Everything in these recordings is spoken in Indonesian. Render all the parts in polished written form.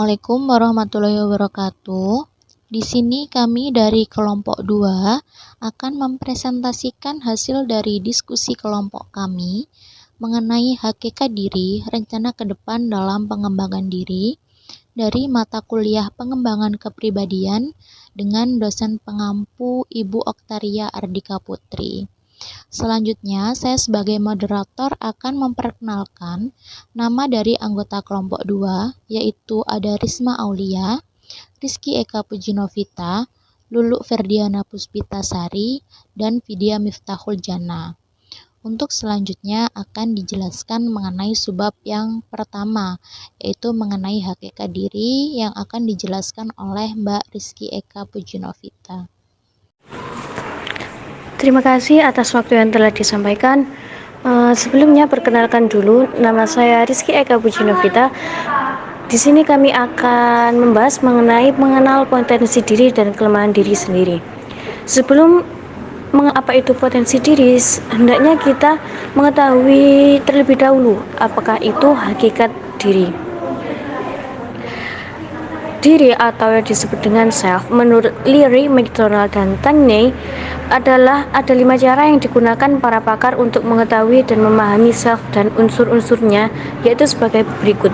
Assalamualaikum warahmatullahi wabarakatuh. Di sini kami dari kelompok 2 akan mempresentasikan hasil dari diskusi kelompok kami mengenai hakikat diri, rencana ke depan dalam pengembangan diri dari mata kuliah pengembangan kepribadian dengan dosen pengampu Ibu Oktaria Ardika Putri. Selanjutnya, saya sebagai moderator akan memperkenalkan nama dari anggota kelompok 2, yaitu ada Risma Aulia, Rizky Eka Pujinovita, Lulu Ferdiana Puspitasari, dan Vidya Miftahul Jana. Untuk selanjutnya akan dijelaskan mengenai subbab yang pertama, yaitu mengenai hakikat diri yang akan dijelaskan oleh Mbak Rizky Eka Pujinovita. Terima kasih atas waktu yang telah disampaikan. Sebelumnya perkenalkan dulu, nama saya Rizky Eka Pujinovita. Di sini kami akan membahas mengenai mengenal potensi diri dan kelemahan diri sendiri. Sebelum apa itu potensi diri, hendaknya kita mengetahui terlebih dahulu apakah itu hakikat diri. Diri atau yang disebut dengan self, menurut Leary, McDonald, dan Tangney, ada 5 cara yang digunakan para pakar untuk mengetahui dan memahami self dan unsur-unsurnya, yaitu sebagai berikut.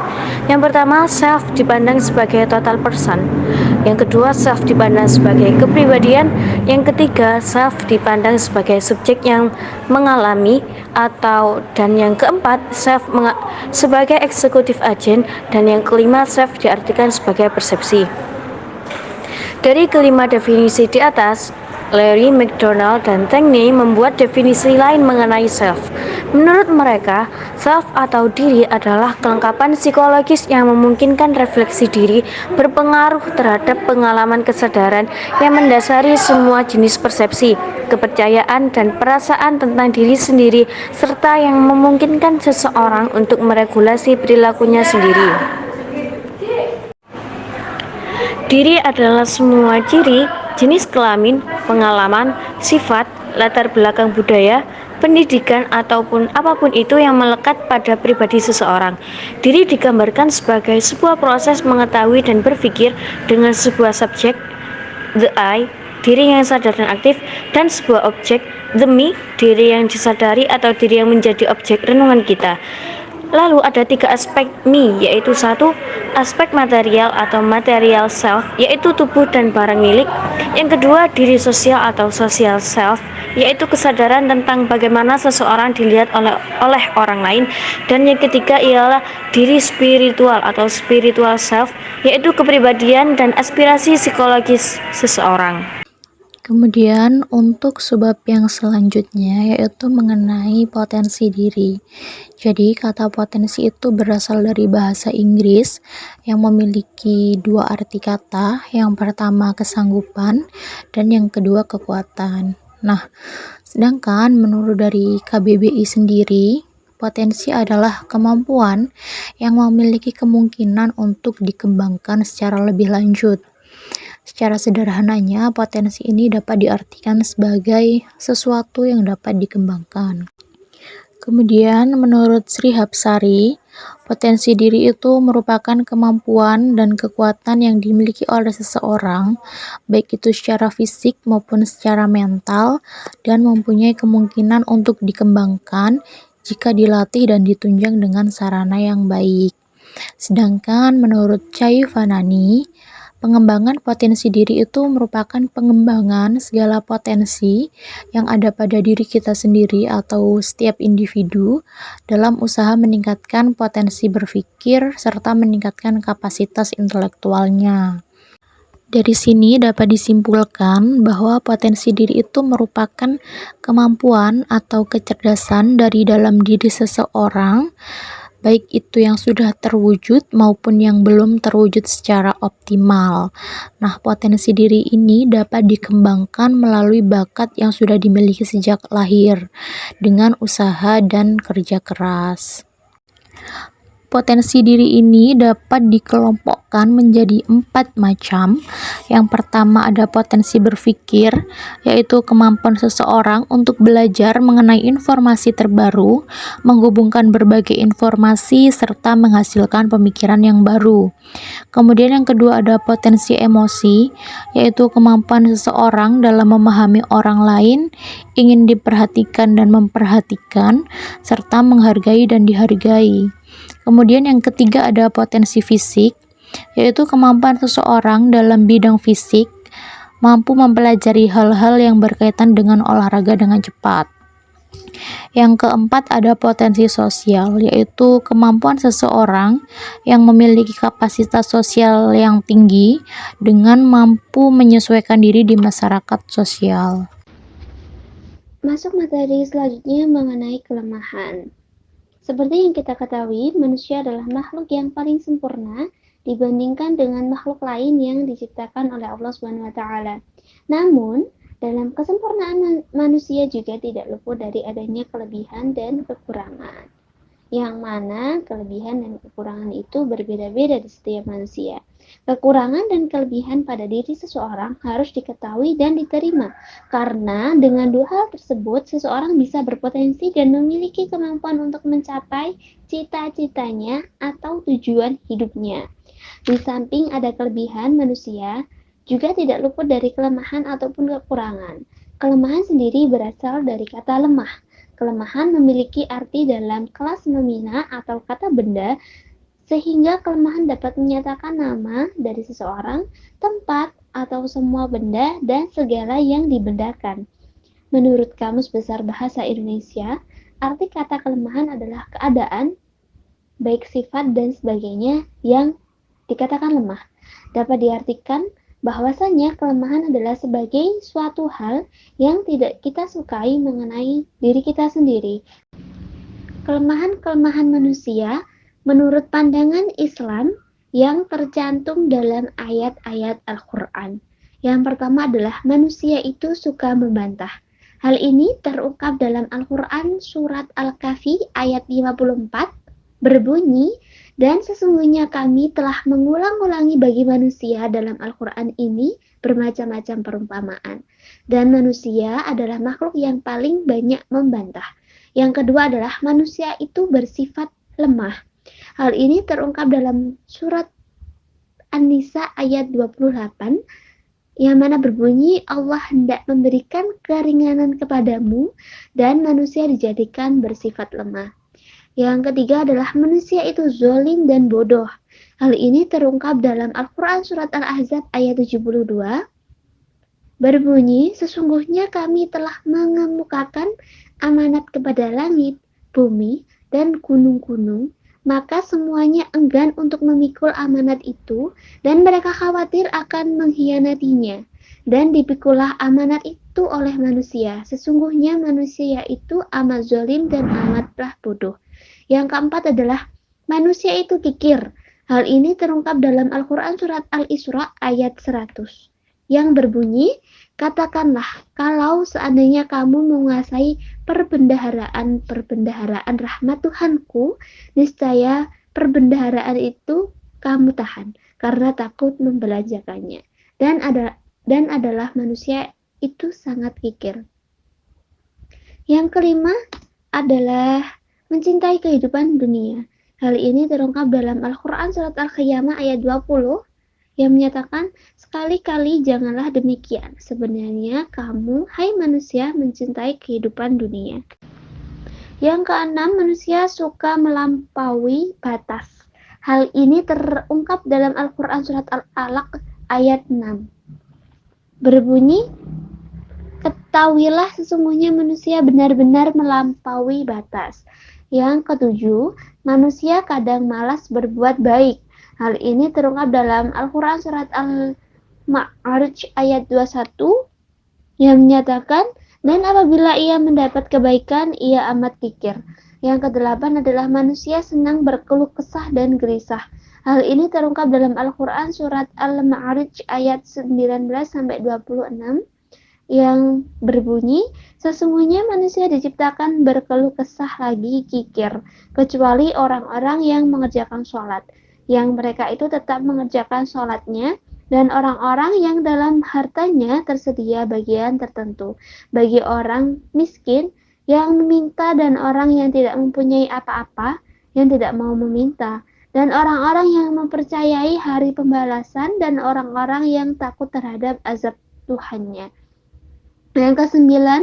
Yang pertama, self dipandang sebagai total person. Yang kedua, self dipandang sebagai kepribadian. Yang ketiga, self dipandang sebagai subjek yang mengalami dan yang keempat, self sebagai eksekutif agent, dan yang kelima, self diartikan sebagai persepsi. Dari kelima definisi di atas, Leary, McDonald, dan Tangney membuat definisi lain mengenai self. Menurut mereka, self atau diri adalah kelengkapan psikologis yang memungkinkan refleksi diri berpengaruh terhadap pengalaman kesadaran yang mendasari semua jenis persepsi, kepercayaan, dan perasaan tentang diri sendiri, serta yang memungkinkan seseorang untuk meregulasi perilakunya sendiri. Diri adalah semua ciri, jenis kelamin, pengalaman, sifat, latar belakang budaya, pendidikan, ataupun apapun itu yang melekat pada pribadi seseorang. Diri digambarkan sebagai sebuah proses mengetahui dan berpikir dengan sebuah subjek, the I, diri yang sadar dan aktif, dan sebuah objek, the me, diri yang disadari atau diri yang menjadi objek renungan kita. Lalu ada 3 aspek me, yaitu 1. Aspek material atau material self, yaitu tubuh dan barang milik. Yang kedua, diri sosial atau social self, yaitu kesadaran tentang bagaimana seseorang dilihat oleh orang lain. Dan yang ketiga ialah diri spiritual atau spiritual self, yaitu kepribadian dan aspirasi psikologis seseorang. Kemudian untuk subbab yang selanjutnya yaitu mengenai potensi diri. Jadi kata potensi itu berasal dari bahasa Inggris yang memiliki 2 arti kata. Yang pertama kesanggupan dan yang kedua kekuatan. Nah, sedangkan menurut dari KBBI sendiri, potensi adalah kemampuan yang memiliki kemungkinan untuk dikembangkan secara lebih lanjut. Secara sederhananya, potensi ini dapat diartikan sebagai sesuatu yang dapat dikembangkan. Kemudian, menurut Sri Hapsari, potensi diri itu merupakan kemampuan dan kekuatan yang dimiliki oleh seseorang, baik itu secara fisik maupun secara mental, dan mempunyai kemungkinan untuk dikembangkan jika dilatih dan ditunjang dengan sarana yang baik. Sedangkan menurut Cayu Fanani, pengembangan potensi diri itu merupakan pengembangan segala potensi yang ada pada diri kita sendiri atau setiap individu dalam usaha meningkatkan potensi berpikir serta meningkatkan kapasitas intelektualnya. Dari sini dapat disimpulkan bahwa potensi diri itu merupakan kemampuan atau kecerdasan dari dalam diri seseorang, baik itu yang sudah terwujud maupun yang belum terwujud secara optimal. Nah, potensi diri ini dapat dikembangkan melalui bakat yang sudah dimiliki sejak lahir dengan usaha dan kerja keras. potensi diri ini dapat dikelompokkan menjadi 4 macam. Yang pertama ada potensi berpikir, yaitu kemampuan seseorang untuk belajar mengenai informasi terbaru, menghubungkan berbagai informasi, serta menghasilkan pemikiran yang baru. Kemudian yang kedua ada potensi emosi, yaitu kemampuan seseorang dalam memahami orang lain, ingin diperhatikan dan memperhatikan, serta menghargai dan dihargai. Kemudian yang ketiga ada potensi fisik, yaitu kemampuan seseorang dalam bidang fisik, mampu mempelajari hal-hal yang berkaitan dengan olahraga dengan cepat. Yang keempat ada potensi sosial, yaitu kemampuan seseorang yang memiliki kapasitas sosial yang tinggi dengan mampu menyesuaikan diri di masyarakat sosial. Masuk materi selanjutnya mengenai kelemahan. Seperti yang kita ketahui, manusia adalah makhluk yang paling sempurna dibandingkan dengan makhluk lain yang diciptakan oleh Allah SWT. Namun, dalam kesempurnaan manusia juga tidak luput dari adanya kelebihan dan kekurangan. Yang mana kelebihan dan kekurangan itu berbeda-beda di setiap manusia. Kekurangan dan kelebihan pada diri seseorang harus diketahui dan diterima, karena dengan dua hal tersebut seseorang bisa berpotensi dan memiliki kemampuan untuk mencapai cita-citanya atau tujuan hidupnya. Di samping ada kelebihan, manusia juga tidak luput dari kelemahan ataupun kekurangan. Kelemahan sendiri berasal dari kata lemah. Kelemahan memiliki arti dalam kelas nomina atau kata benda, sehingga kelemahan dapat menyatakan nama dari seseorang, tempat, atau semua benda dan segala yang dibendakan. Menurut Kamus Besar Bahasa Indonesia, arti kata kelemahan adalah keadaan, baik sifat dan sebagainya yang dikatakan lemah. Dapat diartikan bahwasanya kelemahan adalah sebagai suatu hal yang tidak kita sukai mengenai diri kita sendiri. Kelemahan-kelemahan manusia menurut pandangan Islam yang tercantum dalam ayat-ayat Al-Quran. Yang pertama adalah manusia itu suka membantah. Hal ini terungkap dalam Al-Quran surat Al-Kahfi ayat 54 berbunyi, dan sesungguhnya kami telah mengulang-ulangi bagi manusia dalam Al-Quran ini bermacam-macam perumpamaan. Dan manusia adalah makhluk yang paling banyak membantah. Yang kedua adalah manusia itu bersifat lemah. Hal ini terungkap dalam surat An-Nisa ayat 28, yang mana berbunyi, Allah hendak memberikan keringanan kepadamu dan manusia dijadikan bersifat lemah. Yang ketiga adalah manusia itu zalim dan bodoh. Hal ini terungkap dalam Al-Quran surat Al-Ahzab ayat 72. Berbunyi, sesungguhnya kami telah mengemukakan amanat kepada langit, bumi, dan gunung-gunung, maka semuanya enggan untuk memikul amanat itu, dan mereka khawatir akan mengkhianatinya. Dan dipikulah amanat itu oleh manusia. Sesungguhnya manusia itu amat zalim dan amatlah bodoh. Yang keempat adalah manusia itu kikir. Hal ini terungkap dalam Al-Quran surat Al-Isra ayat 100. Yang berbunyi, katakanlah kalau seandainya kamu menguasai perbendaharaan rahmat Tuhanku, niscaya perbendaharaan itu kamu tahan karena takut membelanjakannya. Dan adalah manusia itu sangat kikir. Yang kelima adalah mencintai kehidupan dunia. Hal ini terungkap dalam Al-Quran surat Al-Qiyamah ayat 20 yang menyatakan, sekali-kali janganlah demikian. Sebenarnya kamu, hai manusia, mencintai kehidupan dunia. Yang keenam, manusia suka melampaui batas. Hal ini terungkap dalam Al-Quran surat Al-Alaq ayat 6. Berbunyi, ketahuilah sesungguhnya manusia benar-benar melampaui batas. Yang ketujuh, manusia kadang malas berbuat baik. Hal ini terungkap dalam Al-Quran surat Al-Ma'arij ayat 21 yang menyatakan, dan apabila ia mendapat kebaikan, ia amat kikir. Yang kedelapan adalah manusia senang berkeluh kesah dan gelisah. Hal ini terungkap dalam Al-Quran surat Al-Ma'arij ayat 19-26. yang berbunyi, sesungguhnya manusia diciptakan berkeluh kesah lagi kikir, kecuali orang-orang yang mengerjakan sholat, yang mereka itu tetap mengerjakan sholatnya, dan orang-orang yang dalam hartanya tersedia bagian tertentu, bagi orang miskin yang meminta dan orang yang tidak mempunyai apa-apa, yang tidak mau meminta, dan orang-orang yang mempercayai hari pembalasan, dan orang-orang yang takut terhadap azab Tuhannya. Yang kesembilan,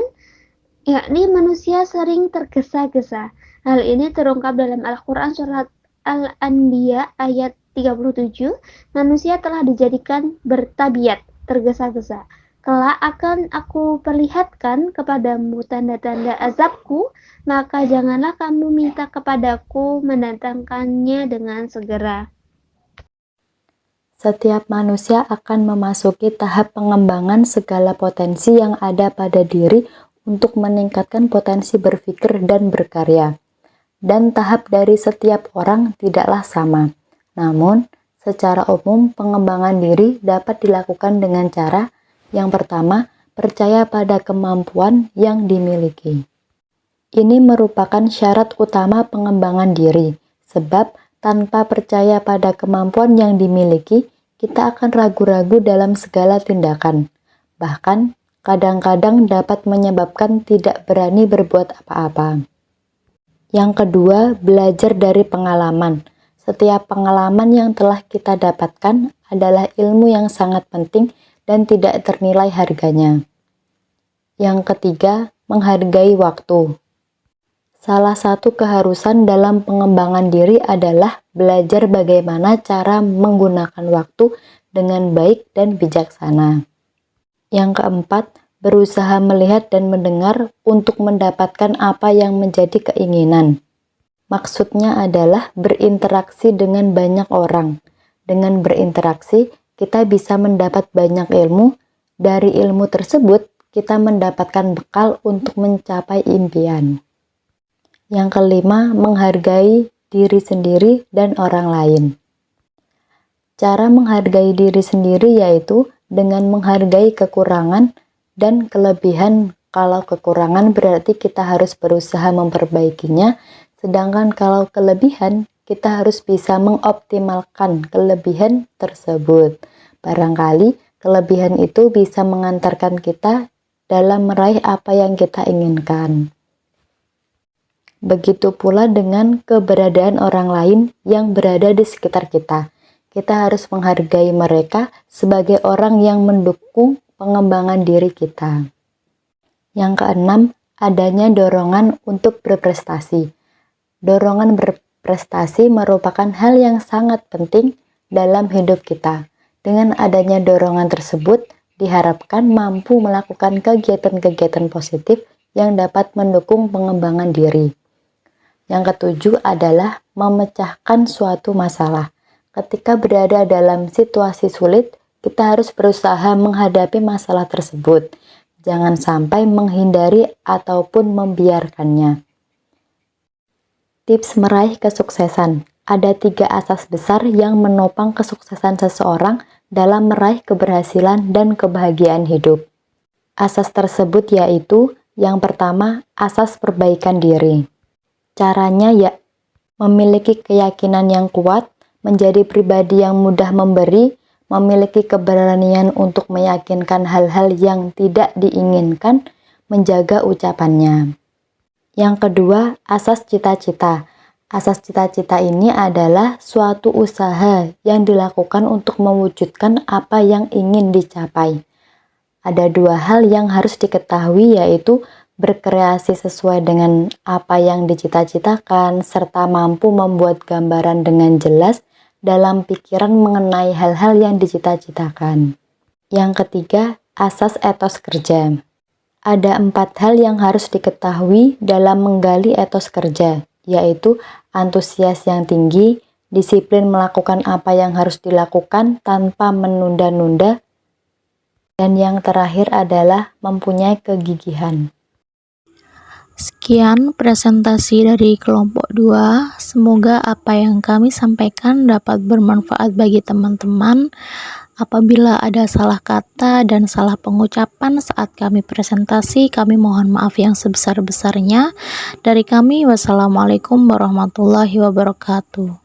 yakni manusia sering tergesa-gesa. Hal ini terungkap dalam Al-Quran surat Al-Anbiya ayat 37. Manusia telah dijadikan bertabiat, tergesa-gesa. Kelak akan aku perlihatkan kepadamu tanda-tanda azabku, maka janganlah kamu minta kepadaku mendatangkannya dengan segera. Setiap manusia akan memasuki tahap pengembangan segala potensi yang ada pada diri untuk meningkatkan potensi berpikir dan berkarya. Dan tahap dari setiap orang tidaklah sama. Namun, secara umum pengembangan diri dapat dilakukan dengan cara yang pertama, percaya pada kemampuan yang dimiliki. Ini merupakan syarat utama pengembangan diri, sebab tanpa percaya pada kemampuan yang dimiliki, kita akan ragu-ragu dalam segala tindakan. Bahkan, kadang-kadang dapat menyebabkan tidak berani berbuat apa-apa. Yang kedua, belajar dari pengalaman. Setiap pengalaman yang telah kita dapatkan adalah ilmu yang sangat penting dan tidak ternilai harganya. Yang ketiga, menghargai waktu. Salah satu keharusan dalam pengembangan diri adalah belajar bagaimana cara menggunakan waktu dengan baik dan bijaksana. Yang keempat, berusaha melihat dan mendengar untuk mendapatkan apa yang menjadi keinginan. Maksudnya adalah berinteraksi dengan banyak orang. Dengan berinteraksi, kita bisa mendapat banyak ilmu. Dari ilmu tersebut, kita mendapatkan bekal untuk mencapai impian. Yang kelima, menghargai diri sendiri dan orang lain. Cara menghargai diri sendiri yaitu dengan menghargai kekurangan dan kelebihan. Kalau kekurangan berarti kita harus berusaha memperbaikinya, sedangkan kalau kelebihan, kita harus bisa mengoptimalkan kelebihan tersebut. Barangkali kelebihan itu bisa mengantarkan kita dalam meraih apa yang kita inginkan. Begitu pula dengan keberadaan orang lain yang berada di sekitar kita. Kita harus menghargai mereka sebagai orang yang mendukung pengembangan diri kita. Yang keenam, adanya dorongan untuk berprestasi. Dorongan berprestasi merupakan hal yang sangat penting dalam hidup kita. Dengan adanya dorongan tersebut, diharapkan mampu melakukan kegiatan-kegiatan positif yang dapat mendukung pengembangan diri. Yang ketujuh adalah memecahkan suatu masalah. Ketika berada dalam situasi sulit, kita harus berusaha menghadapi masalah tersebut. Jangan sampai menghindari ataupun membiarkannya. Tips meraih kesuksesan. Ada 3 asas besar yang menopang kesuksesan seseorang dalam meraih keberhasilan dan kebahagiaan hidup. Asas tersebut yaitu, yang pertama, asas perbaikan diri. Caranya ya, memiliki keyakinan yang kuat, menjadi pribadi yang mudah memberi, memiliki keberanian untuk meyakinkan hal-hal yang tidak diinginkan, menjaga ucapannya. Yang kedua, asas cita-cita. Asas cita-cita ini adalah suatu usaha yang dilakukan untuk mewujudkan apa yang ingin dicapai. Ada 2 hal yang harus diketahui yaitu berkreasi sesuai dengan apa yang dicita-citakan, serta mampu membuat gambaran dengan jelas dalam pikiran mengenai hal-hal yang dicita-citakan. Yang ketiga, asas etos kerja. Ada 4 hal yang harus diketahui dalam menggali etos kerja, yaitu antusias yang tinggi, disiplin melakukan apa yang harus dilakukan tanpa menunda-nunda, dan yang terakhir adalah mempunyai kegigihan. Sekian presentasi dari kelompok 2. Semoga apa yang kami sampaikan dapat bermanfaat bagi teman-teman. Apabila ada salah kata dan salah pengucapan saat kami presentasi, kami mohon maaf yang sebesar-besarnya. Dari kami, wassalamualaikum warahmatullahi wabarakatuh.